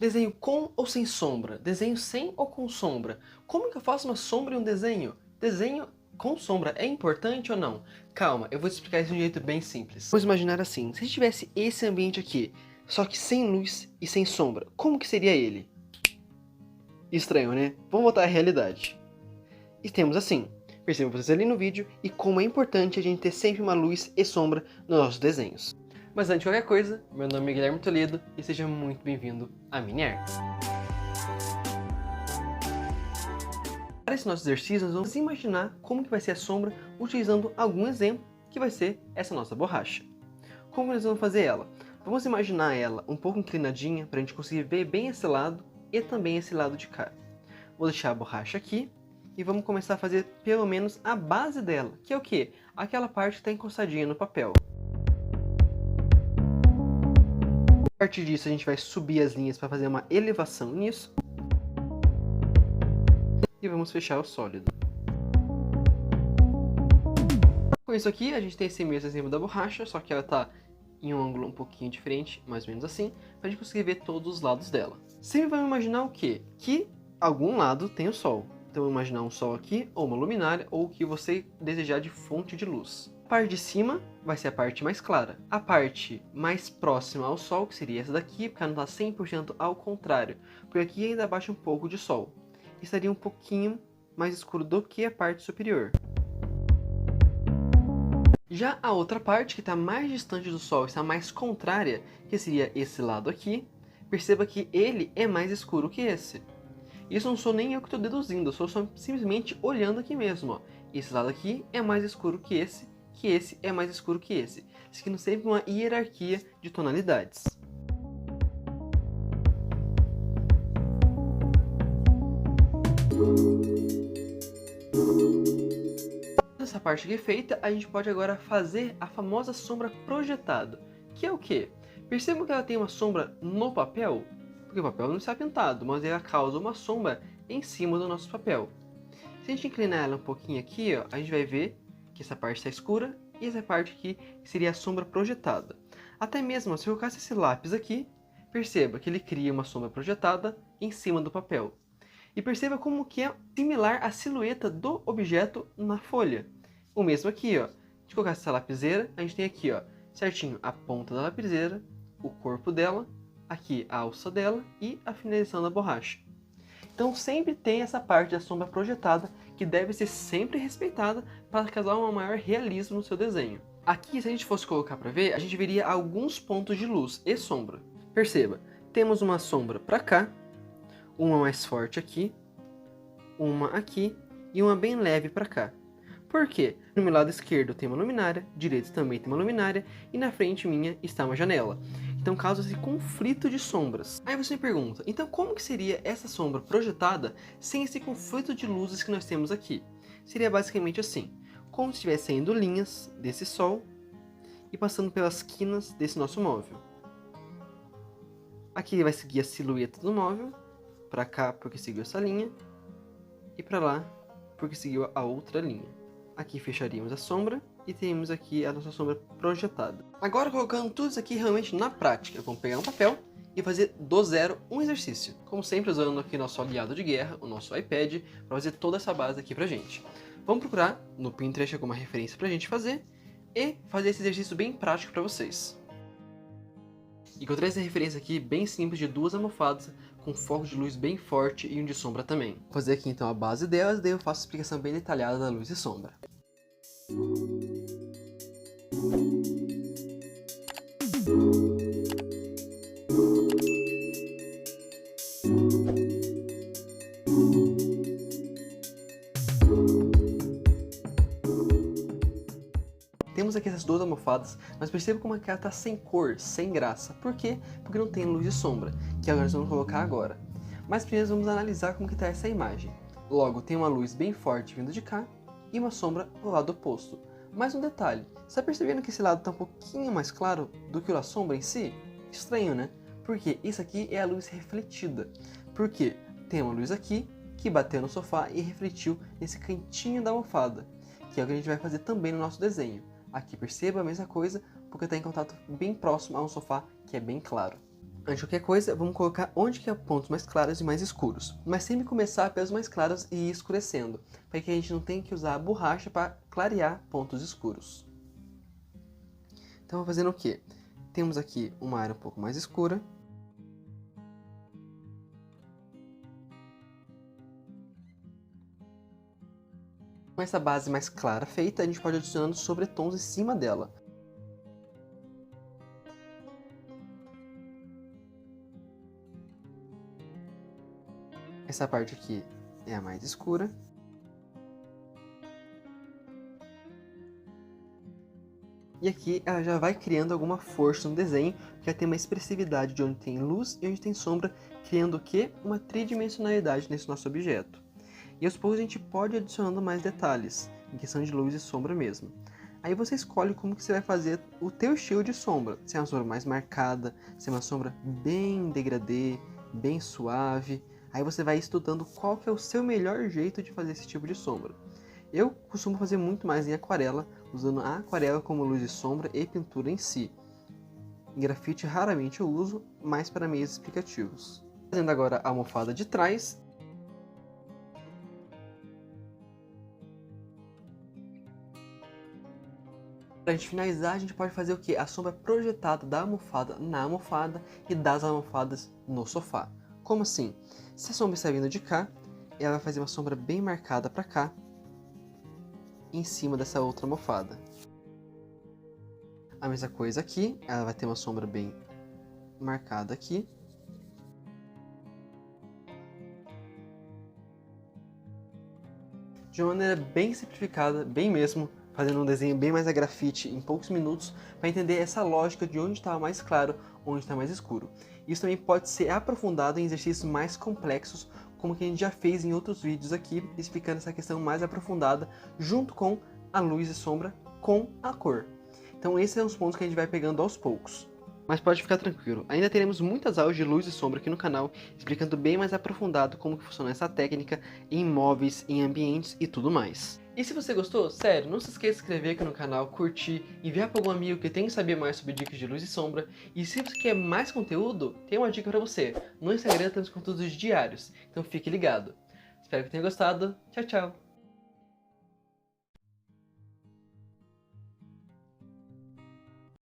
Desenho com ou sem sombra? Desenho sem ou com sombra? Como que eu faço uma sombra em um desenho? Desenho com sombra é importante ou não? Calma, eu vou te explicar isso de um jeito bem simples. Vamos imaginar assim, se a gente tivesse esse ambiente aqui, só que sem luz e sem sombra, como que seria ele? Estranho, né? Vamos voltar à realidade. E temos assim, percebam vocês ali no vídeo, e como é importante a gente ter sempre uma luz e sombra nos nossos desenhos. Mas antes de qualquer coisa, meu nome é Guilherme Toledo e seja muito bem-vindo à Miniar. Para esse nosso exercício, nós vamos imaginar como que vai ser a sombra utilizando algum exemplo, que vai ser essa nossa borracha. Como nós vamos fazer ela? Vamos imaginar ela um pouco inclinadinha para a gente conseguir ver bem esse lado e também esse lado de cá. Vou deixar a borracha aqui e vamos começar a fazer pelo menos a base dela, que é o quê? Aquela parte que está encostadinha no papel. A partir disso a gente vai subir as linhas para fazer uma elevação nisso. E vamos fechar o sólido. Com isso aqui a gente tem esse mesmo exemplo da borracha, só que ela está em um ângulo um pouquinho diferente, mais ou menos assim, para a gente conseguir ver todos os lados dela. Sempre vamos imaginar o quê? Que algum lado tem o sol. Então vamos imaginar um sol aqui, ou uma luminária, ou o que você desejar de fonte de luz. A parte de cima vai ser a parte mais clara. A parte mais próxima ao sol, que seria essa daqui, porque ela não está 100% ao contrário, porque aqui ainda baixa um pouco de sol. Estaria um pouquinho mais escuro do que a parte superior. Já a outra parte, que está mais distante do sol, está mais contrária, que seria esse lado aqui, perceba que ele é mais escuro que esse. Isso não sou nem eu que estou deduzindo, eu sou só simplesmente olhando aqui mesmo. Ó. Esse lado aqui é mais escuro que esse é mais escuro que esse. Seguindo sempre uma hierarquia de tonalidades. Essa parte aqui feita, a gente pode agora fazer a famosa sombra projetada, que é o quê? Percebam que ela tem uma sombra no papel, porque o papel não está pintado, mas ela causa uma sombra em cima do nosso papel. Se a gente inclinar ela um pouquinho aqui, ó, a gente vai ver que essa parte está escura e essa parte aqui seria a sombra projetada. Até mesmo se eu colocasse esse lápis aqui, perceba que ele cria uma sombra projetada em cima do papel. E perceba como que é similar à silhueta do objeto na folha. O mesmo aqui, ó. Se colocar essa lapiseira, a gente tem aqui, ó, certinho a ponta da lapiseira, o corpo dela, aqui a alça dela e a finalização da borracha. Então sempre tem essa parte da sombra projetada que deve ser sempre respeitada para causar um maior realismo no seu desenho. Aqui, se a gente fosse colocar para ver, a gente veria alguns pontos de luz e sombra. Perceba, temos uma sombra para cá, uma mais forte aqui, uma aqui e uma bem leve para cá. Por quê? No meu lado esquerdo tem uma luminária, direito também tem uma luminária e na frente minha está uma janela. Então causa esse conflito de sombras. Aí você me pergunta, então como que seria essa sombra projetada sem esse conflito de luzes que nós temos aqui? Seria basicamente assim, como se estivesse saindo linhas desse sol e passando pelas quinas desse nosso móvel. Aqui vai seguir a silhueta do móvel, para cá porque seguiu essa linha e para lá porque seguiu a outra linha. Aqui fecharíamos a sombra e temos aqui a nossa sombra projetada. Agora colocando tudo isso aqui realmente na prática, vamos pegar um papel e fazer do zero um exercício. Como sempre usando aqui nosso aliado de guerra, o nosso iPad, para fazer toda essa base aqui pra gente. Vamos procurar no Pinterest alguma referência pra gente fazer e fazer esse exercício bem prático para vocês. Encontrei essa referência aqui bem simples de duas almofadas com foco de luz bem forte e um de sombra também. Vou fazer aqui então a base delas e daí eu faço a explicação bem detalhada da luz e sombra. Temos aqui essas duas almofadas, mas perceba como ela está sem cor, sem graça. Por quê? Porque não tem luz e sombra, que agora nós vamos colocar agora. Mas primeiro vamos analisar como que está essa imagem. Logo, tem uma luz bem forte vindo de cá e uma sombra do lado oposto. Mais um detalhe, está percebendo que esse lado está um pouquinho mais claro do que a sombra em si? Estranho, né? Porque isso aqui é a luz refletida. Porque tem uma luz aqui que bateu no sofá e refletiu nesse cantinho da almofada, que é o que a gente vai fazer também no nosso desenho. Aqui perceba a mesma coisa, porque está em contato bem próximo a um sofá que é bem claro. Antes de qualquer coisa, vamos colocar onde que é pontos mais claros e mais escuros. Mas sempre começar pelos mais claros e ir escurecendo, para que a gente não tenha que usar a borracha para clarear pontos escuros. Então, vou fazendo o quê? Temos aqui uma área um pouco mais escura. Com essa base mais clara feita, a gente pode adicionando sobretons em cima dela. Essa parte aqui é a mais escura. E aqui ela já vai criando alguma força no desenho, que já tem uma expressividade de onde tem luz e onde tem sombra, criando o quê? Uma tridimensionalidade nesse nosso objeto. E aos poucos a gente pode ir adicionando mais detalhes, em questão de luz e sombra mesmo. Aí você escolhe como que você vai fazer o teu estilo de sombra. Se é uma sombra mais marcada, se é uma sombra bem degradê, bem suave. Aí você vai estudando qual que é o seu melhor jeito de fazer esse tipo de sombra. Eu costumo fazer muito mais em aquarela, usando a aquarela como luz e sombra e pintura em si. Em grafite raramente eu uso, mais para meios explicativos. Fazendo agora a almofada de trás. Para a gente finalizar, a gente pode fazer o que? A sombra projetada da almofada na almofada e das almofadas no sofá. Como assim? Se a sombra está vindo de cá, ela vai fazer uma sombra bem marcada para cá, em cima dessa outra almofada. A mesma coisa aqui, ela vai ter uma sombra bem marcada aqui. De uma maneira bem simplificada, bem mesmo, fazendo um desenho bem mais a grafite em poucos minutos, para entender essa lógica de onde está mais claro, onde está mais escuro. Isso também pode ser aprofundado em exercícios mais complexos, como que a gente já fez em outros vídeos aqui, explicando essa questão mais aprofundada, junto com a luz e sombra com a cor. Então esses são os pontos que a gente vai pegando aos poucos. Mas pode ficar tranquilo, ainda teremos muitas aulas de luz e sombra aqui no canal, explicando bem mais aprofundado como que funciona essa técnica em móveis, em ambientes e tudo mais. E se você gostou, sério, não se esqueça de se inscrever aqui no canal, curtir, enviar para algum amigo que tem que saber mais sobre dicas de luz e sombra. E se você quer mais conteúdo, tem uma dica para você. No Instagram temos conteúdos diários, então fique ligado. Espero que tenha gostado. Tchau, tchau!